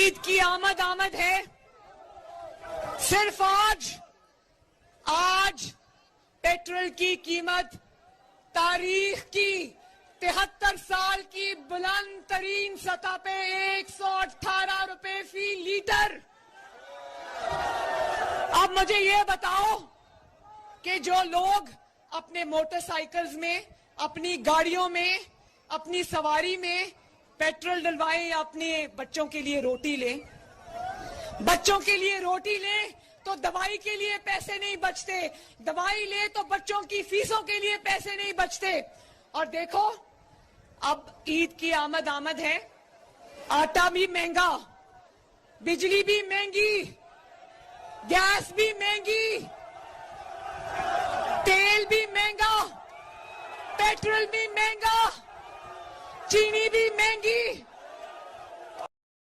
عید کی آمد ہے. صرف آج پیٹرول کی قیمت تاریخ کی 73 سال کی بلند ترین سطح پہ 118 روپے فی لیٹر. اب مجھے یہ بتاؤ کہ جو لوگ اپنے موٹر سائیکلز میں، اپنی گاڑیوں میں، اپنی سواری میں پیٹرول ڈلوائیں یا اپنے بچوں کے لیے روٹی لیں، تو دوائی کے لیے پیسے نہیں بچتے، دوائی لے تو بچوں کی فیسوں کے لیے پیسے نہیں بچتے. اور دیکھو اب عید کی آمد ہے، آٹا بھی مہنگا، بجلی بھی مہنگی، گیس بھی مہنگی، تیل بھی مہنگا، پیٹرول بھی مہنگا، چینی بھی مہنگی،